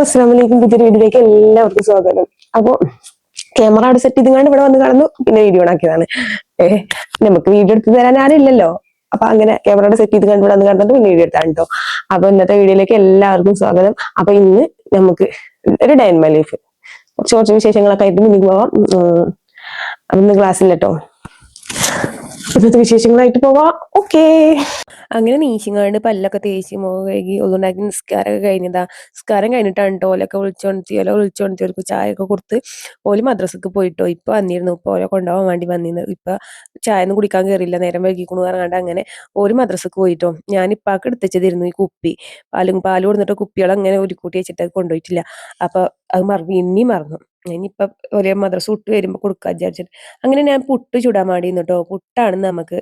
അസ്സലാമു അലൈക്കും. പുതിയൊരു വീഡിയോയിലേക്ക് എല്ലാവർക്കും സ്വാഗതം. അപ്പൊ ക്യാമറ അവിടെ സെറ്റ് ചെയ്തുകൊണ്ട് ഇവിടെ വന്ന് കാണുന്നു, പിന്നെ വീഡിയോ ആക്കിയതാണ്. നമുക്ക് വീഡിയോ എടുത്ത് തരാൻ ആരില്ലല്ലോ, അപ്പൊ അങ്ങനെ ക്യാമറ സെറ്റ് ചെയ്ത് കണ്ട് ഇവിടെ വന്ന് കണ്ടിട്ട് പിന്നെ വീഡിയോ എടുത്താണ് കേട്ടോ. അപ്പൊ ഇന്നത്തെ വീഡിയോയിലേക്ക് എല്ലാവർക്കും സ്വാഗതം. അപ്പൊ ഇന്ന് നമുക്ക് ഒരു ഡേ ഇൻ മൈ ലൈഫ്, കുറച്ച് വിശേഷങ്ങളൊക്കെ ആയിട്ട് മുന്നിൽ പോവാം. അതൊന്ന് ക്ലാസ്സില്ല കേട്ടോ, ഇന്നത്തെ വിശേഷങ്ങളായിട്ട് പോവാം. ഓക്കേ. അങ്ങനെ നീശിങ്ങാണ്ട് പല്ലൊക്കെ തേച്ച് മുഖം കഴുകി ഒന്നുണ്ടാക്കി നിസ്കാരമൊക്കെ കഴിഞ്ഞതാ. നിസ്കാരം കഴിഞ്ഞിട്ടാണ് കേട്ടോ ഓലൊക്കെ വിളിച്ചോണ്ടിയവർക്ക് ചായ ഒക്കെ കൊടുത്ത് ഓല് മദ്രസക്ക് പോയിട്ടോ. ഇപ്പൊ വന്നിരുന്നു, ഇപ്പൊ ഓലെ കൊണ്ടുപോകാൻ വേണ്ടി വന്നിരുന്നു. ഇപ്പൊ ചായ ഒന്നും കുടിക്കാൻ കയറിയില്ല, നേരം വൈകിക്കണു പറഞ്ഞാണ്ട് അങ്ങനെ ഓല് മദ്രസക്ക് പോയിട്ടോ. ഞാൻ ഇപ്പാക്ക് എടുത്തുവെച്ചതായിരുന്നു ഈ കുപ്പി, പാല് കൊടുത്തിട്ട് കുപ്പികൾ അങ്ങനെ ഒരു കൂട്ടി വെച്ചിട്ട് അത് കൊണ്ടുപോയിട്ടില്ല. അപ്പൊ അത് ഇനിയും മറന്നു. ഇനിയിപ്പൊ ഒരേ മദ്രസ വിട്ട് വരുമ്പോ കൊടുക്കാൻ വിചാരിച്ചിട്ട് അങ്ങനെ ഞാൻ പുട്ട് ചുടാൻ വേണ്ടിയിരുന്നു കേട്ടോ. പുട്ടാണ് നമുക്ക്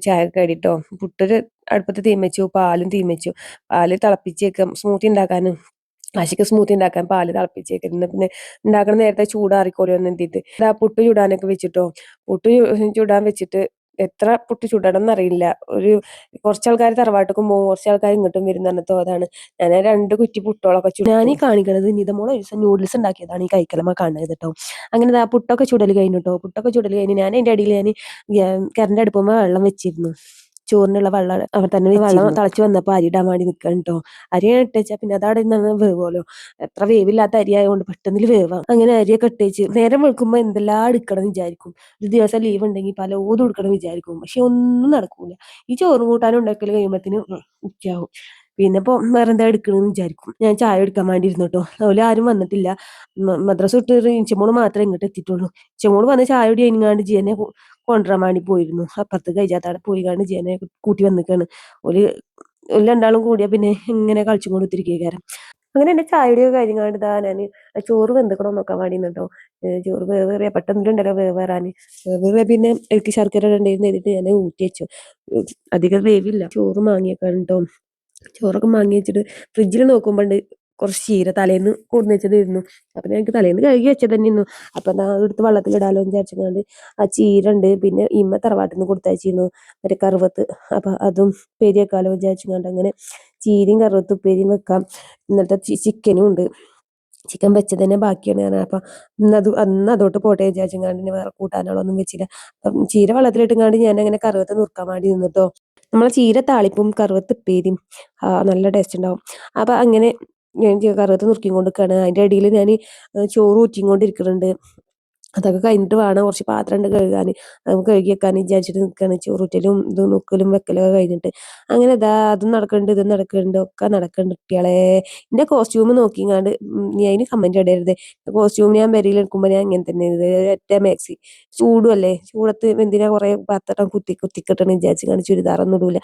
ചായ കടിട്ടോ. പുട്ടൊരു അടുപ്പത്ത് തീമച്ചു, പാലും തീമച്ചു. പാല് തിളപ്പിച്ചേക്കാം സ്മൂത്തി ഉണ്ടാക്കാനും. ആശിക്ക് സ്മൂത്തി ഉണ്ടാക്കാൻ പാല് തിളപ്പിച്ചേക്കുന്ന, പിന്നെ ഉണ്ടാക്കണ നേരത്തെ ചൂടാറിക്കോലോ എന്ന് എത്തിയിട്ട് പുട്ട് ചുടാനൊക്കെ വെച്ചിട്ടോ. പുട്ട് ചുടാൻ വെച്ചിട്ട് എത്ര പുട്ട് ചുടണം എന്നറിയില്ല. കുറച്ചാൾക്കാർ തറവാട്ടുക്കും പോകും, കുറച്ചാൾക്കാർ ഇങ്ങോട്ടും വരുന്ന പറഞ്ഞിട്ടോ. അതാണ് ഞാൻ 2 കുറ്റി പുട്ടോളൊക്കെ ഞാൻ ഈ കാണിക്കണത്. നിതമോളെ ഒരു ദിവസം നൂഡിൽസ് ഉണ്ടാക്കിയതാണ് ഈ കൈക്കലമ്മ കാണുന്നത് കേട്ടോ. അങ്ങനെ പുട്ടൊക്കെ ചുടൽ കഴിഞ്ഞു കേട്ടോ. പുട്ടൊക്കെ ചുടൽ കഴിഞ്ഞ് ഞാൻ അതിന്റെ അടിയിൽ കറണ്ട് അടുപ്പുമ്പോൾ വെള്ളം വെച്ചിരുന്നു. ചോറിനുള്ള വെള്ളം അവർ തന്നെ വെള്ളം തിളച്ച് വന്നപ്പോൾ അരി ഇടാൻ വേണ്ടി നിൽക്കണം കേട്ടോ. അരി ഇട്ടുവെച്ചാൽ പിന്നെ അതവിടെ നിന്ന് വേവുമല്ലോ. എത്ര വേവില്ലാത്ത അരി ആയതുകൊണ്ട് പെട്ടെന്ന് വേവാം. അങ്ങനെ അരിയൊക്കെ ഇട്ടേച്ച് നേരം വെളുക്കുമ്പോൾ എന്തെല്ലാം എടുക്കണം വിചാരിക്കും. ഒരു ദിവസം ലീവ് ഉണ്ടെങ്കിൽ പലതും എടുക്കണം വിചാരിക്കും, പക്ഷെ ഒന്നും നടക്കൂല. ഈ ചോറും കൂട്ടാനും ഉണ്ടാക്കൽ കഴിയുമ്പത്തിന് ഉച്ചയാവും. പിന്നെ ഇപ്പൊ വേറെ എന്താ എടുക്കണമെന്ന് വിചാരിക്കും. ഞാൻ ചായ എടുക്കാൻ വേണ്ടി ഇരുന്നു കേട്ടോ. അതുപോലെ ആരും വന്നിട്ടില്ല. മദ്രസ വിട്ട് ഇഞ്ചമോള് മാത്രമേ ഇങ്ങോട്ട് എത്തിയിട്ടുള്ളൂ. ഇഞ്ചമോള് വന്ന് ചായ കുടി കഴിഞ്ഞാണ്ട് ജീവനെ കൊണ്ടുവരാൻ വേണ്ടി പോയിരുന്നു. അപ്പുറത്ത് കഴിച്ചാത്തവിടെ പോയി കണ്ട് ജീവനെ കൂട്ടി വന്നിക്കാണ്. ഒരു രണ്ടാളും കൂടിയാ പിന്നെ ഇങ്ങനെ കളിച്ചും കൊണ്ട് ഒത്തിരിക്കാരം. അങ്ങനെ എന്റെ ചായയുടെയൊക്കെ കാര്യങ്ങളായിട്ട് ഇതാ ഞാൻ ചോറ് വെന്തക്കണം നോക്കാൻ വേണ്ടി നിന്നിട്ടോ. ചോറ് വേവേറിയ പെട്ടെന്നിട്ടുണ്ടല്ലോ വേവേറാന്. വേവേറിയ പിന്നെ എനിക്ക് ശർക്കര ഇടേണ്ടിന്ന് എഴുതിയിട്ട് ഞാൻ ഊറ്റി വെച്ചു. അധികം വേവില്ല. ചോറ് മാങ്ങിയേക്കാണ് കേട്ടോ. ചോറൊക്കെ മാങ്ങി വെച്ചിട്ട് ഫ്രിഡ്ജിൽ നോക്കുമ്പോണ്ട് കുറച്ച് ചീര തലേന്ന് കൊണ്ടു വെച്ചതായിരുന്നു. അപ്പൊ ഞങ്ങൾക്ക് തലേന്ന് കഴുകി വെച്ചത് തന്നെയായിരുന്നു. അപ്പൊ എന്താ എടുത്ത് വെള്ളത്തിലിടാലോ എന്ന് വിചാരിച്ചുകൊണ്ട് ആ ചീര ഉണ്ട്. പിന്നെ ഇമ്മ തറവാട്ടിൽ നിന്ന് കൊടുത്തയച്ചിരുന്നു മറ്റേ കറുവത്ത്. അപ്പൊ അതും ഉപ്പേരി വെക്കാലോ വിചാരിച്ചുകൊണ്ട് അങ്ങനെ ചീരയും കറുവത്ത് ഉപ്പേരിയും വെക്കാം. ഇന്നത്തെ ചിക്കനും ഉണ്ട്. ചിക്കൻ വെച്ചത് തന്നെ ബാക്കിയാണ് ഞാൻ. അപ്പൊ അന്ന് അതോട്ട് പോട്ടെ വിചാരിച്ചങ്ങാണ്ട് വേറെ കൂട്ടാനുകളൊന്നും വെച്ചില്ല. അപ്പം ചീര വെള്ളത്തിലിട്ടുങ്ങാണ്ട് ഞാൻ അങ്ങനെ കറുവത്ത് നുറുക്കാൻ വേണ്ടി നിന്നിട്ടോ. നമ്മളെ ചീര താളിപ്പും കറുവത്ത് ഉപ്പേരിയും നല്ല ടേസ്റ്റ് ഉണ്ടാവും. അപ്പൊ അങ്ങനെ ഞാൻ കറുവത്ത് നുറുക്കി കൊണ്ടിരിക്കുകയാണ്. അതിന്റെ ഇടയിൽ ഞാൻ ചോറ് ഊറ്റിക്കൊണ്ടിരിക്കുന്നുണ്ട്. അതൊക്കെ കഴിഞ്ഞിട്ട് വേണം, കുറച്ച് പാത്രം ഉണ്ട് കഴുകാൻ. നമുക്ക് കഴുകി വെക്കാൻ വിചാരിച്ചിട്ട് നിൽക്കുകയാണ്. ചോറൂറ്റലും ഇത് നുക്കലും വെക്കലൊക്കെ കഴിഞ്ഞിട്ട് അങ്ങനെ അതും നടക്കുന്നുണ്ട്, ഇതും നടക്കുന്നുണ്ട്, ഒക്കെ നടക്കുന്നുണ്ട്. കുട്ടികളെ എന്റെ കോസ്റ്റ്യൂം നോക്കിങ്ങാണ്ട് അതിന് കമന്റ് ഇടരുത്. കോസ്റ്റ്യൂം ഞാൻ പെരയിൽ എടുക്കുമ്പോൾ ഞാൻ ഇങ്ങനെ തന്നെ ഒറ്റ മാക്സി. ചൂടുമല്ലേ, ചൂടത്ത് എന്തിനാ കുറെ പാത്രം കുത്തിക്കെട്ടണം വിചാരിച്ചു ചുരിദാറൊന്നും ഇടൂല.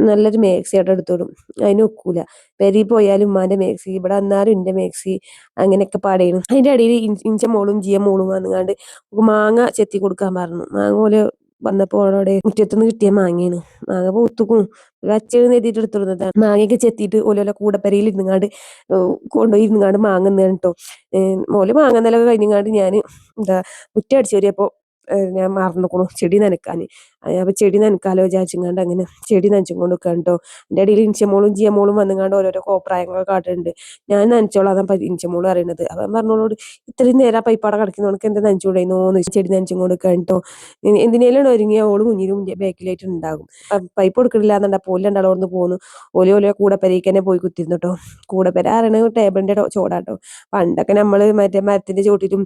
നല്ലൊരു മാക്സി ആയിട്ട് എടുത്തോടും. അതിന് ഒക്കൂല. പെരയിൽ പോയാലും ഉമ്മാന്റെ മാക്സി, ഇവിടെ വന്നാലും എന്റെ മാക്സി, അങ്ങനെയൊക്കെ പാടേനു. അതിന്റെ അടിയിൽ ഇഞ്ച മോളും ജിയ മോളും വന്നുകാണ്ട് മാങ്ങ ചെത്തി കൊടുക്കാൻ പറഞ്ഞു. മാങ്ങ പോലെ വന്നപ്പോ അവിടെ മുറ്റത്തുനിന്ന് കിട്ടിയ മാങ്ങയാണ്. മാങ്ങ പൂത്തുക്കും അച്ഛന്ന് എഴുതിയിട്ട് എടുത്തിരുന്നതാണ്. മാങ്ങയൊക്കെ ചെത്തിയിട്ട് ഓല കൂടപ്പരയിൽ ഇരുന്നുങ്ങാണ്ട് കൊണ്ടുപോയി ഇരുന്നുങ്ങാണ്ട് മാങ്ങുന്നതാണ് കേട്ടോ. ഓല് മാങ്ങ നിലൊക്കെ കഴിഞ്ഞങ്ങാണ്ട് ഞാൻ മുറ്റം അടിച്ചു കയറിയപ്പോ ഞാൻ മറന്നുക്കണു ചെടി നനക്കാന്. അപ്പൊ ചെടി നനക്കാലോ വിചാരിച്ചങ്ങാണ്ട് അങ്ങനെ ചെടി നനച്ചും കൊണ്ട് നിൽക്കാൻ കേട്ടോ. എൻ്റെ ഇടയിൽ ഇഞ്ചമോളും ജിയമോളും വന്നുങ്ങാണ്ട് ഓരോരോ കോപ്രായങ്ങളൊക്കെ കാട്ടുന്നുണ്ട്. ഞാൻ നനച്ചോളാം ഇഞ്ചമോള് പറയുന്നത്. അപ്പൊ പറഞ്ഞോളോട് ഇത്രയും നേരം പൈപ്പാടെ കിടക്കുന്നവർക്ക് എന്താ നനച്ചുകൂടായിന്നോന്ന് ചെടി നനച്ചും കൊണ്ട് നിൽക്കാൻ കേട്ടോ. എന്തിനേലും ഒരുങ്ങിയ ഓള് മുന്നിലും ബാക്കിലായിട്ട് ഉണ്ടാകും. പൈപ്പ് കൊടുക്കണില്ല എന്നുണ്ടാ പോലും രണ്ടാളോടന്ന് പോന്നു. ഓലെ കൂടെ പെരയ്ക്ക് തന്നെ പോയി കുത്തിരുന്നു കേട്ടോ. കൂടെ പെര ആരണ ടേബിളിന്റെ ചോടാട്ടോ. പണ്ടൊക്കെ നമ്മള് മറ്റേ മരത്തിന്റെ ചോട്ടിലും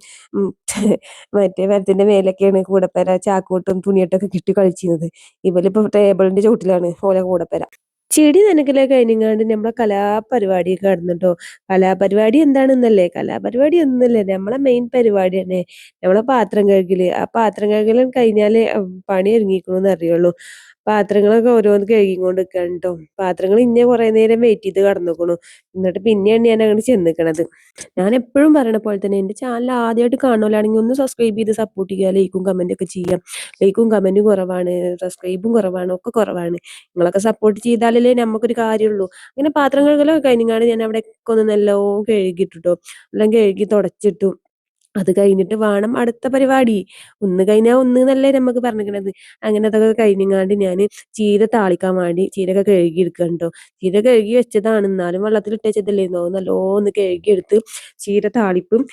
മറ്റേ മരത്തിന്റെ മേലൊക്കെയാണ് കൂടപ്പെര ചാക്കോട്ടും തുണിയിട്ടൊക്കെ കിട്ടി കളിച്ചിരുന്നത്. ഇവരിപ്പോ ടേബിളിന്റെ ചോട്ടിലാണ് ഓലെ കൂടപ്പെര. ചെടി നനക്കലൊക്കെ കഴിഞ്ഞാണ്ട് നമ്മളെ കലാപരിപാടിയൊക്കെ നടന്നിട്ടോ. കലാപരിപാടി എന്താണെന്നല്ലേ, കലാപരിപാടി ഒന്നുമില്ല, നമ്മളെ മെയിൻ പരിപാടി തന്നെ നമ്മളെ പാത്രം കഴുകല്. ആ പാത്രം കഴുകലും കഴിഞ്ഞാല് പണി ഒരുങ്ങിക്കണമെന്ന് അറിയുള്ളൂ. പാത്രങ്ങളൊക്കെ ഓരോന്ന് കഴുകിക്കൊണ്ട് നിൽക്കാൻ കേട്ടോ. പാത്രങ്ങൾ ഇന്നെ കുറെ നേരം വെയിറ്റ് ചെയ്ത് കടന്നുക്കണു. എന്നിട്ട് പിന്നെയാണ് ഞാൻ അങ്ങോട്ട് ചെന്നിക്കണത്. ഞാൻ എപ്പോഴും പറയണ പോലെ തന്നെ എന്റെ ചാനൽ ആദ്യമായിട്ട് കാണുമല്ലാണെങ്കിൽ ഒന്ന് സബ്സ്ക്രൈബ് ചെയ്ത് സപ്പോർട്ട് ചെയ്യുക. ലൈക്കും കമന്റും ഒക്കെ ചെയ്യാം. ലൈക്കും കമന്റും കുറവാണ്, സബ്സ്ക്രൈബും കുറവാണ്, ഒക്കെ കുറവാണ്. നിങ്ങളൊക്കെ സപ്പോർട്ട് ചെയ്താലല്ലേ നമുക്കൊരു കാര്യമുള്ളൂ. അങ്ങനെ പാത്രം കഴുകലൊക്കെ കഴിഞ്ഞാണ് ഞാൻ അവിടെ ഒന്ന് നല്ലോണം കഴുകിയിട്ടുട്ടോ. എല്ലാം കഴുകി തുടച്ചിട്ടു. അത് കഴിഞ്ഞിട്ട് വേണം അടുത്ത പരിപാടി. ഒന്ന് കഴിഞ്ഞാൽ ഒന്ന് എന്നല്ലേ നമുക്ക് പറഞ്ഞിരിക്കണത്. അങ്ങനെ അതൊക്കെ കഴിഞ്ഞങ്ങാണ്ട് ഞാൻ ചീര താളിക്കാൻ വേണ്ടി ചീരയൊക്കെ കഴുകി എടുക്കണം ട്ടോ. ചീര കഴുകി വെച്ചതാണ്. എന്നാലും വെള്ളത്തിലിട്ട് വെച്ചതല്ലായിരുന്നോ. അത് നല്ലോണം കഴുകിയെടുത്ത് ചീര താളിപ്പും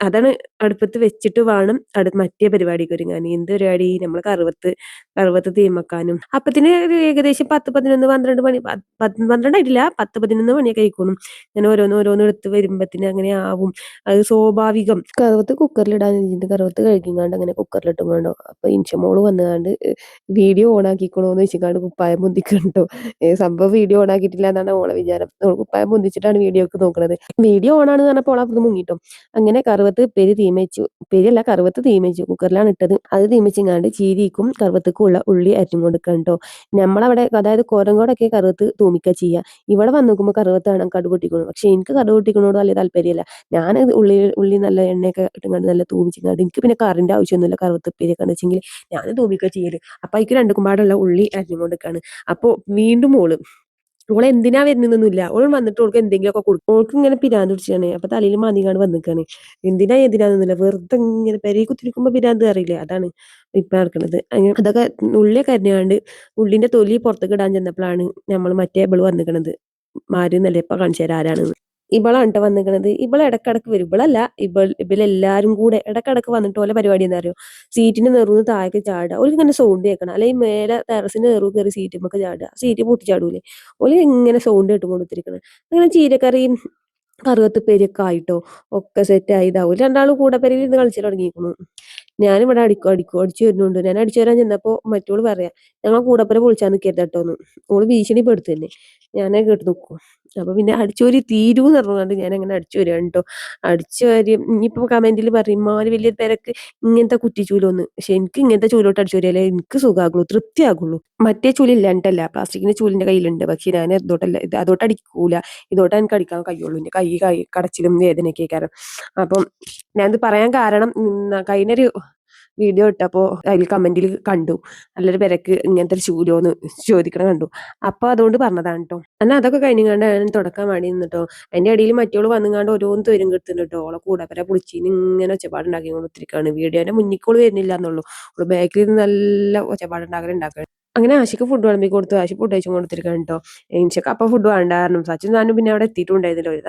അതാണ് അടുപ്പത്ത് വെച്ചിട്ട് വേണം മറ്റേ പരിപാടിക്ക് ഒരുങ്ങാൻ. എന്ത് പരിപാടി? നമ്മൾ കറുവത്ത് തീമക്കാനും. അപ്പത്തിന് ഒരു ഏകദേശം 10, 11, 12 മണി 12 ആയിട്ടില്ല, 10, 11 മണിയൊക്കെ ആയിക്കോളും. ഇങ്ങനെ ഓരോന്ന് എടുത്ത് വരുമ്പത്തിന് അങ്ങനെ ആവും. അത് സ്വാഭാവികം. കറുവത്ത് കുക്കറിലിടാൻ കഴിഞ്ഞിട്ട് കറുവത്ത് കഴുകിങ്ങാണ്ട് അങ്ങനെ കുക്കറിലിട്ടും കണ്ടോ. അപ്പൊ ഇൻഷമോള് വന്നുകാണ്ട് വീഡിയോ ഓൺ ആക്കിക്കണോന്ന് വെച്ചിങ്ങാണ്ട് കുപ്പായം പൊന്തിക്കണ്ടോ. സംഭവം വീഡിയോ ഓൺ ആക്കിയിട്ടില്ല എന്നാണ് ഓളെ വിചാരം. കുപ്പായം പൊന്തിച്ചിട്ടാണ് വീഡിയോ ഒക്കെ നോക്കുന്നത്. വീഡിയോ ഓൺ ആണെന്ന് പറഞ്ഞപ്പോൾ ഓളെ അപ്പുറത്ത് മുങ്ങിട്ടോ. അങ്ങനെ കറുവത്ത് ഉപ്പേരി തീമച്ചു. ഉപ്പേരിയല്ല, കറുവത്ത് തീമച്ചു. കുക്കറിലാണ് ഇട്ടത്. അത് തീമച്ചിങ്ങാണ്ട് ചീരിക്കും കറുവത്തക്കും ഉള്ള ഉള്ളി അരിഞ്ഞു കൊടുക്കണ്ടോ. നമ്മളവിടെ അതായത് കോരങ്കോടൊക്കെ കറുവത്ത് തൂമിക്കുക ചെയ്യുക. ഇവിടെ വന്ന് നോക്കുമ്പോൾ കറുവത്താണ് കടുക് പൊട്ടിക്കണം. പക്ഷെ എനിക്ക് കടുക് പൊട്ടിക്കണോട് വലിയ താല്പര്യമില്ല. ഞാൻ ഉള്ളി നല്ല എണ്ണയൊക്കെ ഇട്ടുകൊണ്ട് നല്ല തൂമിച്ചിങ്ങാണ്ട് എനിക്ക് പിന്നെ കറിന്റെ ആവശ്യമൊന്നുമില്ല. കറുവത്ത് ഉപ്പേരിയൊക്കെ വെച്ചെങ്കിൽ ഞാൻ തൂമിക്കുക ചെയ്യല്. അപ്പൊ അതിക്ക് രണ്ടും പാടുള്ള ഉള്ളി അരിഞ്ഞു കൊടുക്കാണ്. അപ്പൊ വീണ്ടും ഓള് എന്തിനാ വരുന്നൊന്നുമില്ല. ഓൾ വന്നിട്ട് ഓൾക്ക് എന്തെങ്കിലുമൊക്കെ കൊടുക്കും. ഓൾക്ക് ഇങ്ങനെ പിരാന്ത് പിടിച്ചാണ്. അപ്പൊ തലയിൽ മാന്തികാണ്ട് വന്നിക്കാണ്. എന്തിനാന്നൊന്നുമില്ല, വെറുതെ ഇങ്ങനെ പെരയിൽ കുത്തിരിക്കുമ്പോ പിരാന്ത് അറിയില്ലേ, അതാണ് ഇപ്പൊ നടക്കുന്നത്. അതൊക്കെ ഉള്ളിയൊക്കെ അരിഞ്ഞാണ്ട് ഉള്ളിന്റെ തൊലി പുറത്തേക്ക് ഇടാൻ ചെന്നപ്പോഴാണ് നമ്മൾ മറ്റേ ഇവള് വന്നിക്കണത്. മാരുന്നല്ലേ ഇപ്പൊ കാണിച്ചു തരാം ആരാണെന്ന്. ഇവളാണ് ട്ടോ വന്നിക്കണത്. ഇവള് ഇടക്കിടക്ക് വരും. ഇവളല്ല, ഇവലെല്ലാരും കൂടെ ഇടക്കിടക്ക് വന്നിട്ട് ഓലെ പരിപാടി എന്താ അറിയോ, സീറ്റിന് നെറുന്ന് താഴേക്ക് ചാടുക. ഓൾക്ക് ഇങ്ങനെ സൗണ്ട് കേൾക്കണം. അല്ലെങ്കിൽ മേലെ ടെറസിന് നെറു കയറി സീറ്റുമൊക്കെ ചാടുക. സീറ്റ് പൊട്ടി ചാടൂലേ. ഓല് ഇങ്ങനെ സൗണ്ട് കേട്ട് കൊടുത്തിരിക്കണം. അങ്ങനെ ചീരക്കറിയും കറുവത്തുപ്പേരിയൊക്കെ ആയിട്ടോ. ഒക്കെ സെറ്റായി. ഇതാവും രണ്ടാളും കൂടെ പെരയിൽ ഇരുന്ന് കളിച്ചു തുടങ്ങിയിരിക്കുന്നു. ഞാനിവിടെ അടിച്ചു വരുന്നുണ്ട്. ഞാൻ അടിച്ചു വരാൻ ചെന്നപ്പോ മറ്റോള് പറയാ, ഞങ്ങൾ കൂടപ്പുര പൊളിച്ചാൽ നിൽക്കരുത് കേട്ടോന്ന്. ഓള് ഭീഷണിപ്പെടുത്തു തന്നെ. ഞാനേ കേട്ട് നിൽക്കും. അപ്പൊ പിന്നെ അടിച്ചോരി തീരൂന്ന് പറഞ്ഞുകൊണ്ട് ഞാൻ അങ്ങനെ അടിച്ചു വരികയാണ് കേട്ടോ. അടിച്ചു വരി ഇനിയിപ്പോ കമന്റിൽ പറയും മാര് വലിയ തിരക്ക് ഇങ്ങനത്തെ കുറ്റിച്ചൂലോന്ന്. പക്ഷെ എനിക്ക് ഇങ്ങനത്തെ ചൂലോട്ട് അടിച്ചു വരികയല്ലേ എനിക്ക് സുഖാകുള്ളൂ, തൃപ്തിയാകുള്ളൂ. മറ്റേ ചൂല് ഇല്ലാണ്ടല്ല, പ്ലാസ്റ്റിക്കിന്റെ ചൂലിന്റെ കയ്യിലുണ്ട്. പക്ഷെ ഞാൻ അതോട്ട് അടിക്കൂല. ഇതോട്ട് എനിക്ക് അടിക്കാൻ കഴിയുള്ളൂ. എന്റെ കൈ കടച്ചിലും വേദനയൊക്കെ കാരണം. അപ്പം ഞാനിത് പറയാൻ കാരണം കഴിഞ്ഞൊരു വീഡിയോ ഇട്ടപ്പോ അതിൽ കമന്റിൽ കണ്ടു നല്ലൊരു പെരക്ക് ഇങ്ങനത്തെ ഒരു ചൂലോന്ന് ചോദിക്കണ കണ്ടു. അപ്പൊ അതുകൊണ്ട് പറഞ്ഞതാണ് കേട്ടോ. എന്നാൽ അതൊക്കെ കഴിഞ്ഞാണ്ട് ഞാൻ തുടക്കാൻ വേണ്ടി നിന്നിട്ടോ. അതിന്റെ ഇടയിൽ മറ്റോള് വന്നുകാണ്ട് ഓരോന്ന് തൊരും കിട്ടുന്നുണ്ട് കേട്ടോ. ഓളെ കൂടപ്പര പൊളിച്ചിന് ഇങ്ങനെ ഒച്ചപ്പാടുണ്ടാക്കി കൊണ്ടിരിക്കുകയാണ്. വീഡിയോന്റെ മുന്നിക്കോള് വരുന്നില്ല എന്നുള്ളൂ. ഓള് ബാക്കിൽ നിന്ന് നല്ല ഒച്ചപ്പാടുണ്ടാക്കലുണ്ടാക്കുകയാണ്. അങ്ങനെ ആശിക്ക് ഫുഡ് വിളമ്പി കൊടുത്തു. ആശി ഫുഡ് കഴിച്ചു കൊടുത്തിരിക്കുകയാണ് കേട്ടോ. എനിച്ചൊക്കെ അപ്പൊ ഫുഡ് വേണ്ടായിരുന്നു. സച്ചിൻ ഞാനും പിന്നെ അവിടെ എത്തിയിട്ടുണ്ടായിരുന്നില്ല. ഒരു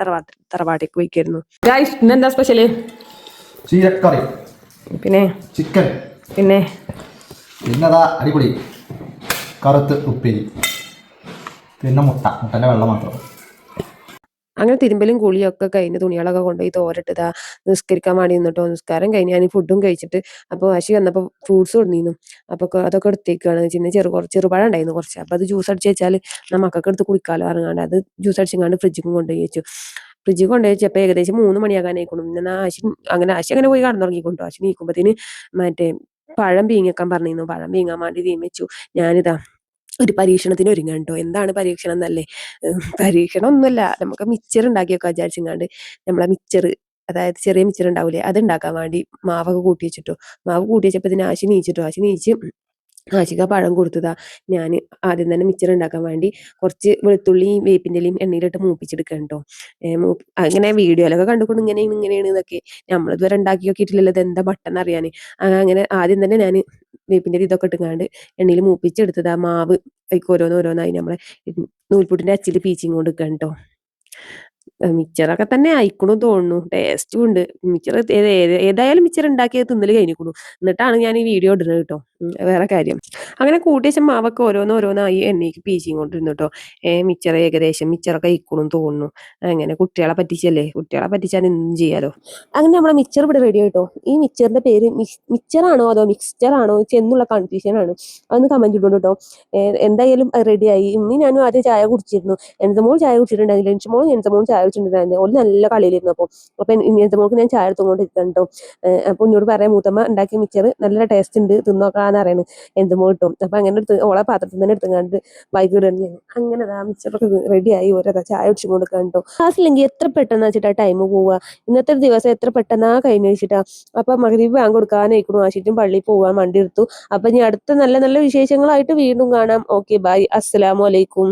തറവാട്ടിലേക്ക് പോയിക്കായിരുന്നു. ഇന്നെന്താ സ്പെഷ്യല്? ചീരക്കറി, പിന്നെ ചിക്കൻ, പിന്നെ പിന്നതാ അടിപൊളി കറുത്ത് ഉപ്പേരി, പിന്നെ മുട്ടൻ്റെ വെള്ളം മാത്രം. അങ്ങനെ തിരുമ്പലും കുളിയും ഒക്കെ കഴിഞ്ഞ് തുണികളൊക്കെ കൊണ്ടുപോയി തോരട്ടതാ നിസ്കരിക്കാൻ വേണ്ടി നിന്നിട്ടോ. നിസ്കാരം കഴിഞ്ഞ് ഞാൻ ഫുഡും കഴിച്ചിട്ട് അപ്പോൾ ആശി വന്നപ്പോൾ ഫ്രൂട്ട്സ് കൊണ്ടുവന്നു. അപ്പോൾ അതൊക്കെ എടുത്തേക്കാണ്. ചെറുപഴം ഉണ്ടായിരുന്നു കുറച്ച്. അപ്പോൾ അത് ജ്യൂസ് അടിച്ച് വെച്ചാൽ മക്കൾക്ക് എടുത്ത് കുടിക്കാലോ ഇറങ്ങാണ്ട് അത് ജ്യൂസ് അടിച്ചങ്ങാണ്ട് ഫ്രിഡ്ജിൽ കൊണ്ടുപോയി വെച്ചു. ഫ്രിഡ്ജിൽ കൊണ്ടുപോയി വെച്ചപ്പോൾ ഏകദേശം 3 മണിയാകാനായിക്കണം. പിന്നെ ആശി അങ്ങനെ പോയി കടന്നുറങ്ങിക്കൊണ്ടു. ആശി നീക്കുമ്പോഴത്തേന് മറ്റേ പഴം പീങ്ങിക്കാൻ പറഞ്ഞിരുന്നു. പഴം പീങ്ങാൻ വേണ്ടി തീമിച്ചു. ഞാനിതാ ഒരു പരീക്ഷണത്തിന് ഒരുങ്ങാൻ കേട്ടോ. എന്താണ് പരീക്ഷണം എന്നല്ലേ? പരീക്ഷണം ഒന്നുമല്ല, നമുക്ക് മിച്ചർ ഉണ്ടാക്കിയൊക്കെ വിചാരിച്ചങ്ങാണ്ട് നമ്മളെ അതായത് ചെറിയ മിച്ചർ ഉണ്ടാവൂലേ, അത് ഉണ്ടാക്കാൻ വേണ്ടി മാവൊക്കെ കൂട്ടി വെച്ചിട്ടോ. മാവ് കൂട്ടി വെച്ചപ്പോൾ ഇതിന് ആശി നീച്ച് ആശിക പഴം കൊടുത്തതാ. ഞാൻ ആദ്യം തന്നെ മിച്ചർ ഉണ്ടാക്കാൻ വേണ്ടി കുറച്ച് വെളുത്തുള്ളിയും വേപ്പിൻ്റെ ഇലയും എണ്ണയിലിട്ട് മൂപ്പിച്ചെടുക്കണം കേട്ടോ. അങ്ങനെ വീഡിയോയിലൊക്കെ കണ്ടുകൊണ്ട് ഇങ്ങനെയാണ് ഇതൊക്കെ. നമ്മളിതുവരെ ഉണ്ടാക്കി നോക്കിയിട്ടില്ലല്ലോ ഇത് എന്താ ബട്ടൺ അറിയാൻ. അങ്ങനെ ആദ്യം തന്നെ ഞാൻ വേപ്പിൻ്റെ ഇതൊക്കെ ഇട്ടുങ്ങാണ്ട് എണ്ണയിൽ മൂപ്പിച്ചെടുത്തതാ. മാവ് ഓരോന്നായി നമ്മളെ നൂൽപുട്ടിന്റെ അച്ചിൽ പീച്ചിങ് കൊണ്ട് നിൽക്കണം കേട്ടോ. മിച്ചറൊക്കെ തന്നെ അയക്കണു തോന്നുന്നു. ടേസ്റ്റും ഉണ്ട്. ഏതായാലും മിച്ചർ ഉണ്ടാക്കിയത് തിന്നല് കഴിഞ്ഞിരിക്കണു. എന്നിട്ടാണ് ഞാൻ ഈ വീഡിയോ ഇടുന്നത് കേട്ടോ. വേറെ കാര്യം അങ്ങനെ കൂട്ടിയ മാവൊക്കെ ഓരോന്നായി എണ്ണയ്ക്ക് പീച്ചിങ് കൊണ്ടിരുന്നു കേട്ടോ. മിച്ചറൊക്കെ ഇക്കണു തോന്നുന്നു. അങ്ങനെ കുട്ടികളെ പറ്റിച്ചല്ലേ, കുട്ടികളെ പറ്റിച്ചാൽ എന്തും ചെയ്യാലോ. അങ്ങനെ നമ്മളെ മിച്ചർ ഇവിടെ റെഡി ആയിട്ടോ. ഈ മിച്ചറിന്റെ പേര് മിക്സ്ചറാണോ അതോ മിക്സ്ചറാണോ എന്നുള്ള കൺഫ്യൂഷനാണ്. അതൊന്ന് കമന്റ് ഇടുന്നു കേട്ടോ. എന്തായാലും റെഡിയായി. ഇന്ന് ഞാനും ആദ്യം ചായ കുടിച്ചിരുന്നു. എൻസമോൾ ചായ കുടിച്ചിട്ടുണ്ടായിരുന്നു. എൻസമോൾ ചായ കുടിച്ചിട്ടുണ്ടായിരുന്നു. ഓല് നല്ല കളിയിലിരുന്നു. അപ്പൊ എൻസമോൾക്ക് ഞാൻ ചായ എടുത്തുകൊണ്ടിരിക്കണം കേട്ടോ. അപ്പൊ എന്നോട് പറയാം മൂത്തമ്മ ഉണ്ടാക്കിയ മിച്ചർ നല്ല ടേസ്റ്റ് ഉണ്ട്, തിന്നോക്കാന്ന് പറയുന്നത് എൻസമോൾ കിട്ടും. അപ്പൊ അങ്ങനെ ഓളെ പാത്രത്തിൽ തന്നെ എടുത്തുകൊണ്ട് ബൈക്ക് ഇടുകയാണ്. അങ്ങനെ മിച്ചറൊക്കെ റെഡിയായി. ഓരോ ചായ കുടിച്ചു കൊടുക്കാൻ കേട്ടോ. ക്ലാസ്സിലെങ്കിൽ എത്ര പെട്ടെന്ന് വെച്ചിട്ടാ ടൈം പോവുക. ഇന്നത്തെ ദിവസം എത്ര പെട്ടെന്നാ കഴിഞ്ഞു വെച്ചിട്ടാ. അപ്പൊ മഗ്‌രിബ് ബാങ്ക് കൊടുക്കാനായിക്കണു. ആശിറ്റും പള്ളിയിൽ പോവാൻ വണ്ടി എടുത്തു. അപ്പൊ ഇനി അടുത്ത നല്ല നല്ല വിശേഷങ്ങളായിട്ട് വീണ്ടും കാണാം. ഓക്കെ, ബൈ, അസ്സലാമു അലൈക്കും.